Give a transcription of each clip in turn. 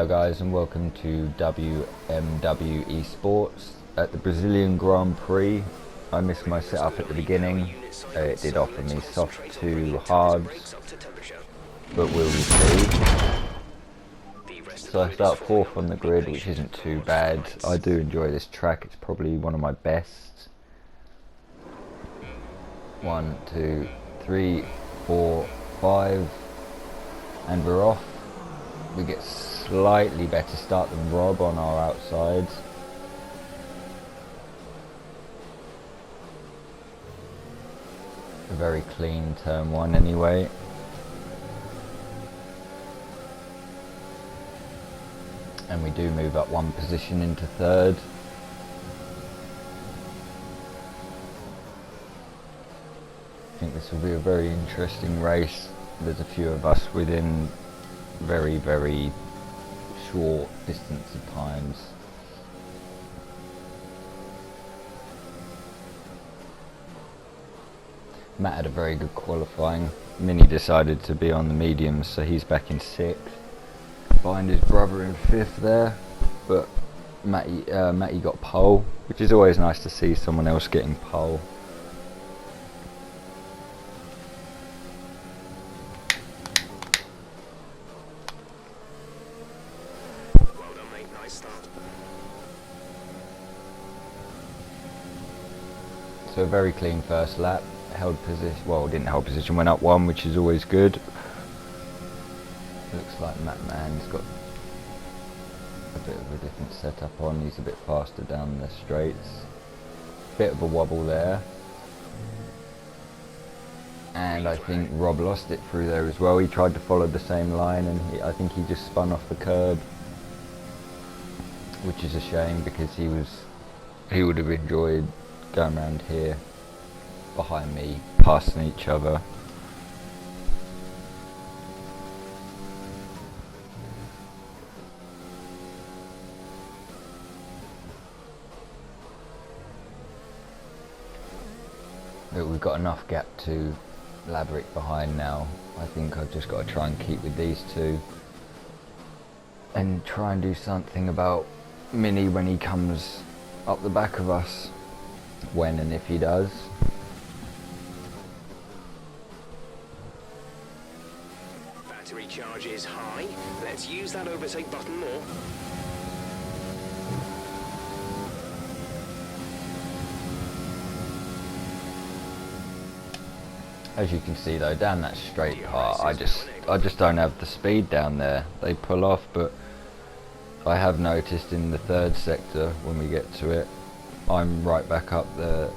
Hello guys and welcome to WMWesports at the Brazilian Grand Prix. I missed my setup at the beginning. It did offer me soft to hards, but we'll see. So I start fourth on the grid, which isn't too bad. I do enjoy this track, it's probably one of my best. 1, 2, 3, 4, 5, and we're off. We get slightly better start than Rob on our outsides. A very clean turn one anyway. And we do move up one position into third. I think this will be a very interesting race. There's a few of us within very short distance of times. Matt had a very good qualifying. Mini decided to be on the mediums, so he's back in 6th behind his brother in 5th there, but Matty got pole, which is always nice to see someone else getting pole. So a very clean first lap, held position, well didn't hold position, went up one, which is always good. Looks like Matt Man's got a bit of a different setup on, he's a bit faster down the straights. Bit of a wobble there. And I think Rob lost it through there as well. He tried to follow the same line and I think he just spun off the curb. Which is a shame because he would have enjoyed going around here behind me, passing each other. But we've got enough gap to Laverick behind now. I think I've just got to try and keep with these two and try and do something about Mini when he comes up the back of us. When and if he does. Battery charge is high. Let's use that overtake button more. As you can see though, down that straight part, I just don't have the speed down there. They pull off, but I have noticed in the third sector when we get to it, I'm right back up there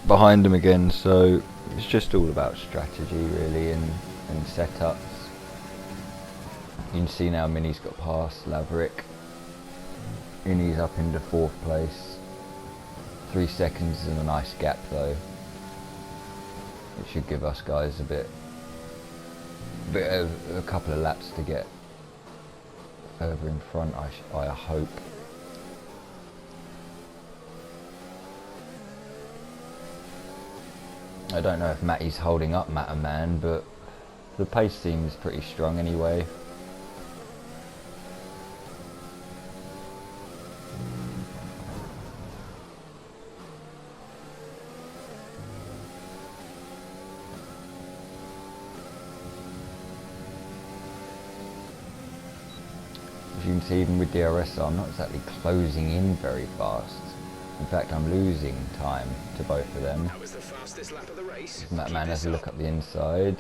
behind him again, so it's just all about strategy really and setups. You can see now Mini's got past Laverick. Mini's up into 4th place. 3 seconds is a nice gap though. It should give us guys a couple of laps to get over in front, I hope. I don't know if Matty's holding up Matt Man, but the pace seems pretty strong anyway. As you can see, even with DRS I'm not exactly closing in very fast. In fact, I'm losing time to both of them. That was the fastest lap of the race. Matt Man has a look up the inside.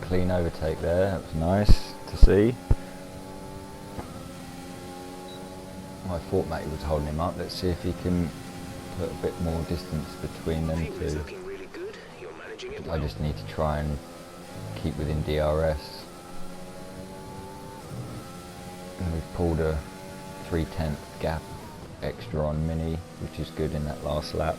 Clean overtake there, that was nice to see. I thought Matty was holding him up. Let's see if he can put a bit more distance between them two. Really good. You're managing it well. I just need to try and keep within DRS. And we've pulled a 3/10 gap extra on Mini, which is good in that last lap.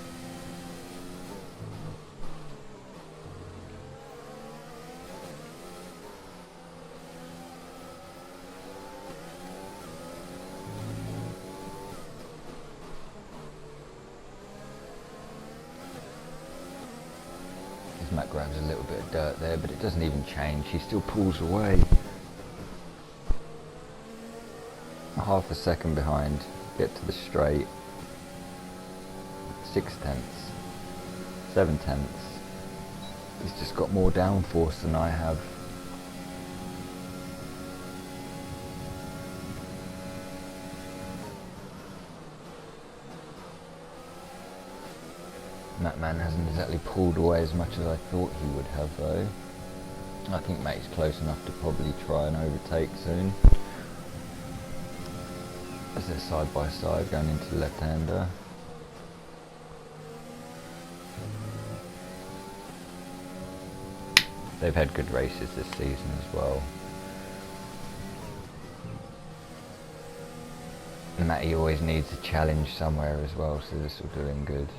Matt grabs a little bit of dirt there, but it doesn't even change. He still pulls away. half a second behind, get to the straight. 6 tenths, 7 tenths. He's just got more downforce than I have. And that man hasn't exactly pulled away as much as I thought he would have though. I think Mate's close enough to probably try and overtake soon. As they're side by side going into the left-hander. They've had good races this season as well. And Matty always needs a challenge somewhere as well, so this will do him good.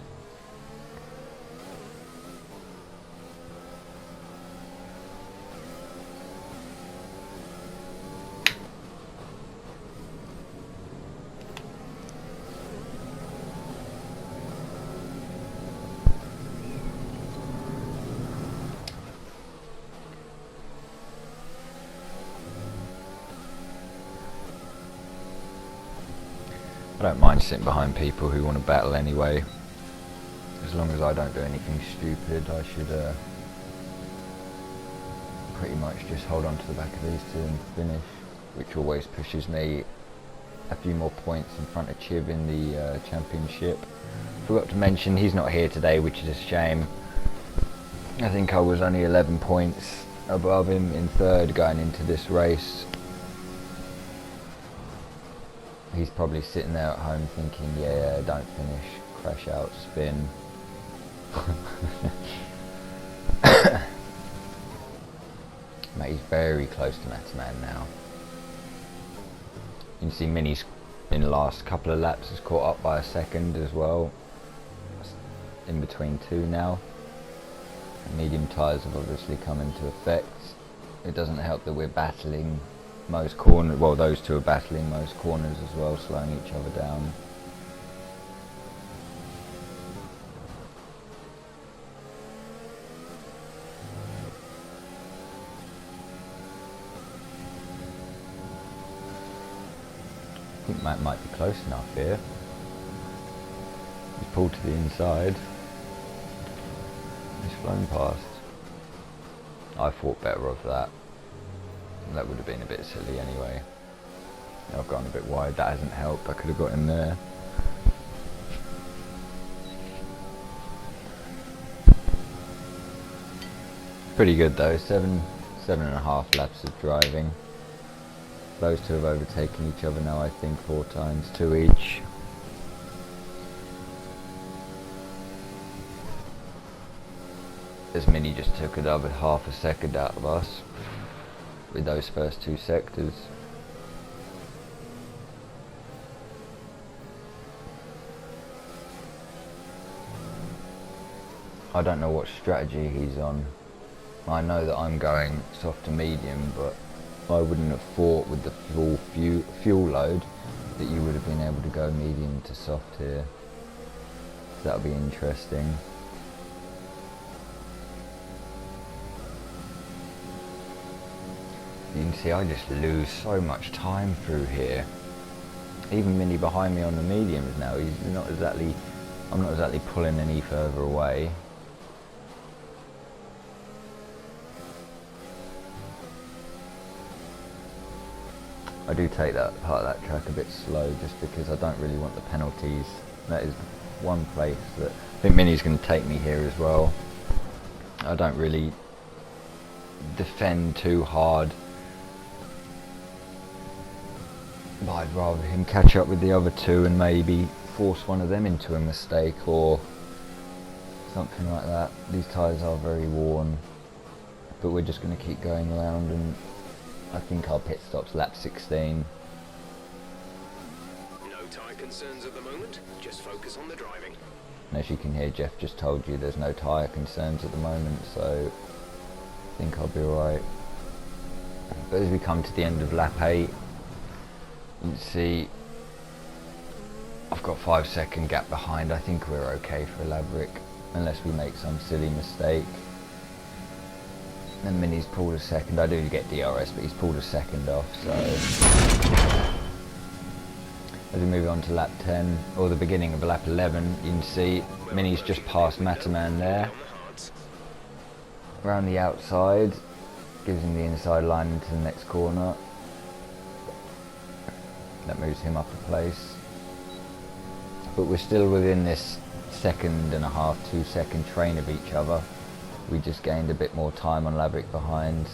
I don't mind sitting behind people who want to battle anyway. As long as I don't do anything stupid, I should pretty much just hold on to the back of these two and finish, which always pushes me a few more points in front of Chiv in the championship. Forgot to mention he's not here today, which is a shame. I think I was only 11 points above him in third going into this race. He's probably sitting there at home thinking, yeah, don't finish, crash out, spin. Mate, he's very close to Mataman now. You can see Mini's in the last couple of laps has caught up by a second as well. In between two now. Medium tyres have obviously come into effect. It doesn't help that we're battling most corners, well those two are battling most corners as well, slowing each other down. I think Matt might be close enough here. He's pulled to the inside. He's flown past. I thought better of that. That would have been a bit silly anyway. I've gone a bit wide, that hasn't helped. I could have got in there. Pretty good though, seven and a half laps of driving. Those two have overtaken each other now, I think 4 times, 2 each. This Mini just took another half a second out of us with those first 2 sectors. I don't know what strategy he's on. I know that I'm going soft to medium, but I wouldn't have thought with the full fuel load that you would have been able to go medium to soft here. So that'll be interesting. You can see I just lose so much time through here. Even Mini behind me on the mediums now, he's not exactly, I'm not exactly pulling any further away. I do take that part of that track a bit slow just because I don't really want the penalties. That is one place that I think Mini's going to take me here as well. I don't really defend too hard, but I'd rather him catch up with the other two and maybe force one of them into a mistake or something like that. These tyres are very worn, but we're just going to keep going around, and I think our pit stop's lap 16. No tyre concerns at the moment, just focus on the driving. And as you can hear, Jeff just told you there's no tyre concerns at the moment, so I think I'll be alright. But as we come to the end of lap 8, you can see I've got 5-second gap behind. I think we're okay for Laverick, unless we make some silly mistake. And Mini's pulled a second. I do get DRS, but he's pulled a second off, so As we move on to lap 10, or the beginning of lap 11, you can see Mini's just past Mataman there. Around the outside, gives him the inside line into the next corner. That moves him up a place. But we're still within this 1.5 to 2 second train of each other. We just gained a bit more time on Laverick behind.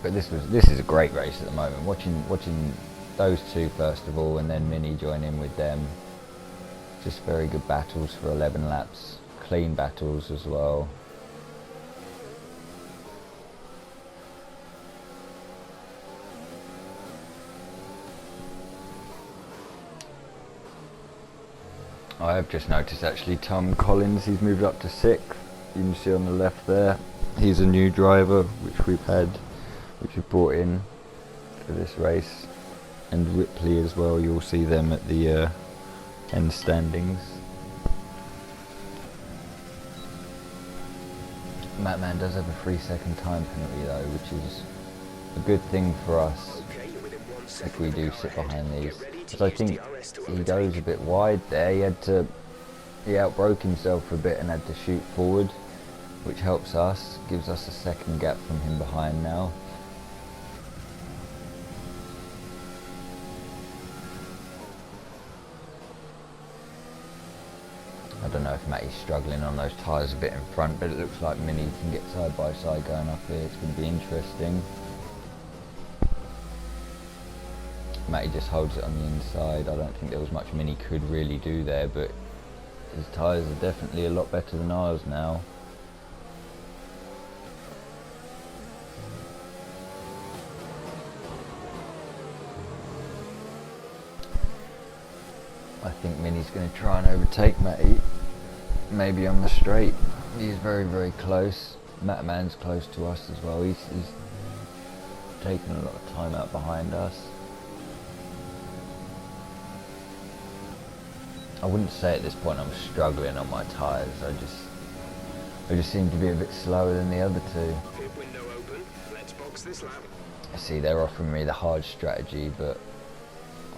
But this is a great race at the moment. Watching those two first of all, and then Mini join in with them. Just very good battles for 11 laps. Clean battles as well. I have just noticed actually Tom Collins, he's moved up to 6th. You can see on the left there. He's a new driver which we've brought in for this race. And Ripley as well, you'll see them at the end standings. Matman does have a 3-second time penalty though, which is a good thing for us if we do sit behind these. Because I think he goes a bit wide there. He outbroke himself a bit and had to shoot forward, which helps us, gives us a second gap from him behind now. I don't know if Matty's struggling on those tyres a bit in front, but it looks like Mini can get side by side going up here. It's going to be interesting. Matty just holds it on the inside. I don't think there was much Mini could really do there, but his tyres are definitely a lot better than ours now. I think Mini's going to try and overtake Matty, maybe on the straight. He's very, very close. Mataman's close to us as well. He's taken a lot of time out behind us. I wouldn't say at this point I'm struggling on my tyres. I just seem to be a bit slower than the other two. Pit window open. Let's box this lap. I see they're offering me the hard strategy, but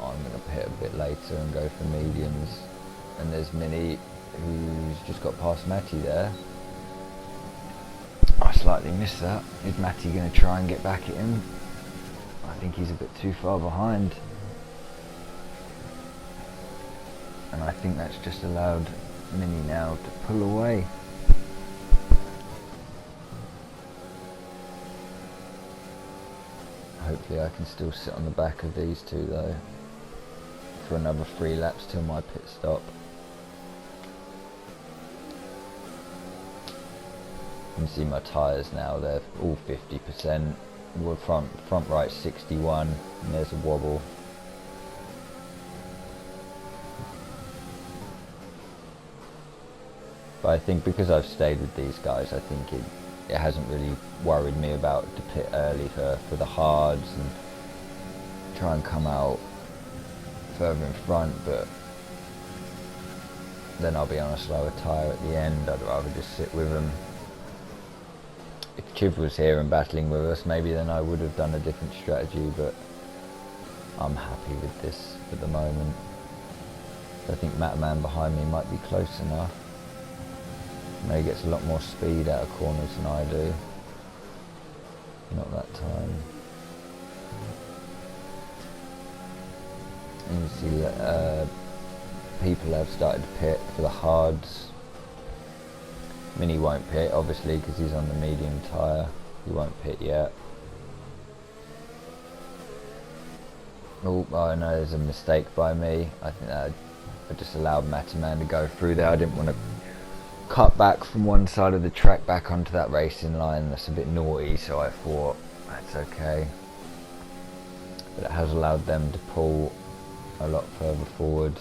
I'm going to pit a bit later and go for mediums. And there's Mini, who's just got past Matty there. I slightly missed that. Is Matty going to try and get back at him? I think he's a bit too far behind. And I think that's just allowed Mini now to pull away. Hopefully I can still sit on the back of these two though for another 3 laps till my pit stop. You can see my tyres now, they're all 50%. Well, front right 61, and there's a wobble. But I think because I've stayed with these guys, I think it hasn't really worried me about to pit early for the hards and try and come out further in front, but then I'll be on a slower tyre at the end. I'd rather just sit with them. If Chiv was here and battling with us, maybe then I would have done a different strategy, but I'm happy with this at the moment. I think Mataman behind me might be close enough. I know he gets a lot more speed out of corners than I do. Not that time. And you see that people have started to pit for the hards. Mini won't pit, obviously, because he's on the medium tyre. He won't pit yet. Oh, I know there's a mistake by me. I think that I just allowed Mataman to go through there. I didn't want to cut back from one side of the track back onto that racing line. That's a bit naughty, so I thought that's okay. But it has allowed them to pull a lot further forward.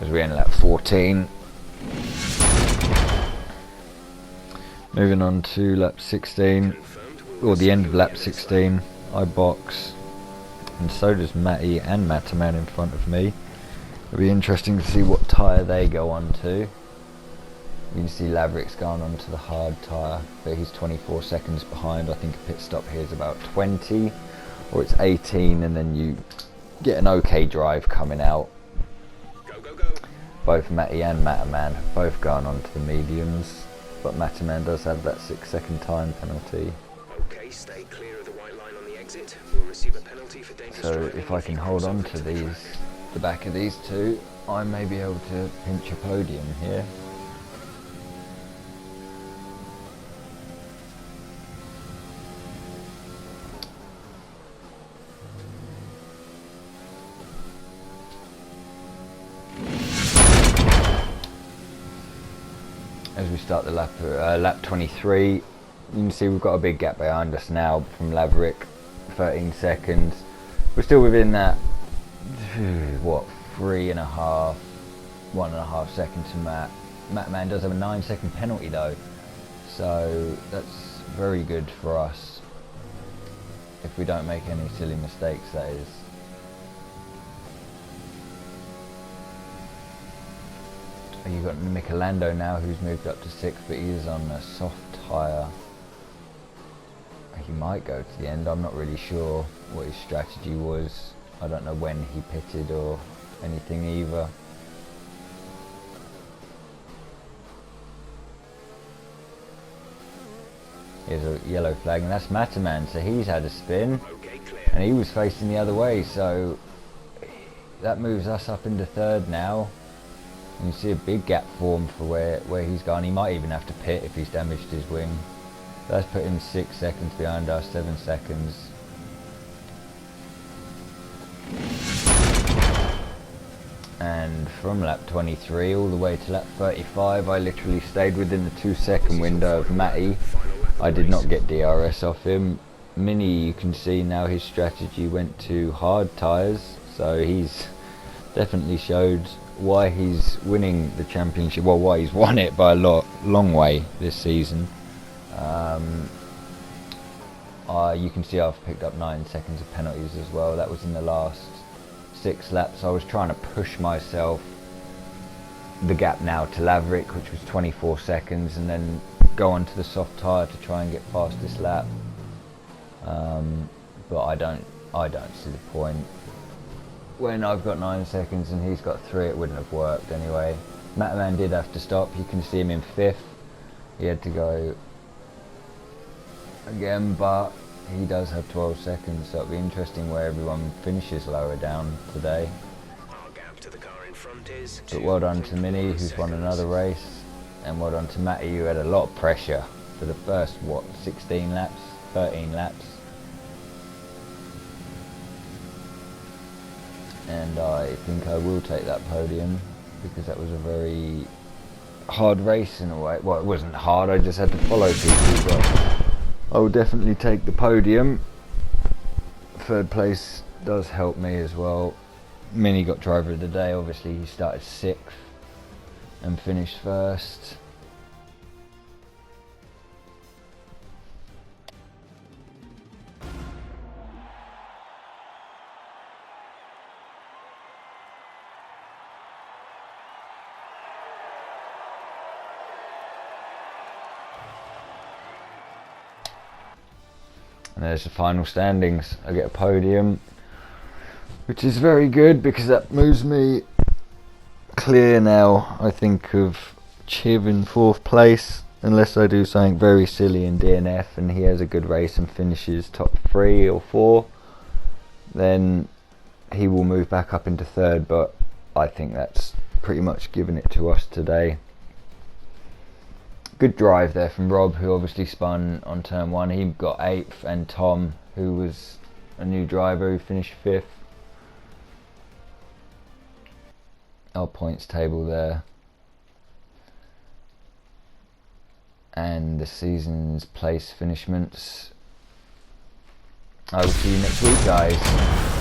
As we end lap 14. Moving on to lap 16, or the end of lap 16, I box, and so does Matty and Mataman in front of me. It'll be interesting to see what tyre they go on to. You can see Laverick's gone onto the hard tyre, but he's 24 seconds behind. I think a pit stop here is about 20, or it's 18, and then you get an okay drive coming out. Go, go, go. Both Matty and Mataman have both gone onto the mediums, but Mataman does have that 6-second time penalty. Okay, stay clear of the white line on the exit. We'll receive a penalty for dangerous So driving if I can hold on to the back of these two, I may be able to pinch a podium here. As we start the lap 23, you can see we've got a big gap behind us now from Laverick, 13 seconds. We're still within that, what, 1.5 seconds to Matt. Mattman does have a 9-second penalty though, so that's very good for us. If we don't make any silly mistakes, that is. You've got Michelando now, who's moved up to 6th, but he is on a soft tyre. He might go to the end. I'm not really sure what his strategy was. I don't know when he pitted or anything either. Here's a yellow flag, and that's Mataman, so he's had a spin, and he was facing the other way, so that moves us up into 3rd now. You see a big gap form for where he's gone. He might even have to pit if he's damaged his wing. That's put him 6 seconds behind us, 7 seconds. And from lap 23 all the way to lap 35, I literally stayed within the 2-second window of Matty. I did not get DRS off him. Mini, you can see now his strategy went to hard tyres, so he's definitely showed why he's winning the championship, well, why he's won it by a long way this season. You can see I've picked up 9 seconds of penalties as well. That was in the last 6 laps. I was trying to push myself the gap now to Laverick, which was 24 seconds, and then go onto the soft tyre to try and get past this lap. But I don't see the point. When I've got 9 seconds and he's got 3, it wouldn't have worked anyway. Mataman did have to stop. You can see him in 5th. He had to go again, but he does have 12 seconds, so it'll be interesting where everyone finishes lower down today. Our gap to the car in front is But well done to Mini, who's won another race, and well done to Matty, who had a lot of pressure for the first, 13 laps. And I think I will take that podium, because that was a very hard race in a way. Well, it wasn't hard, I just had to follow people, but I will definitely take the podium. 3rd place does help me as well. Mini got driver of the day, obviously he started 6th and finished 1st. And there's the final standings. I get a podium, which is very good because that moves me clear now, I think, of Chiv in 4th place, unless I do something very silly in DNF and he has a good race and finishes top 3 or 4, then he will move back up into 3rd, but I think that's pretty much given it to us today. Good drive there from Rob, who obviously spun on turn 1. He got 8th, and Tom, who was a new driver, who finished 5th. Our points table there. And the season's place finishments. I will see you next week, guys.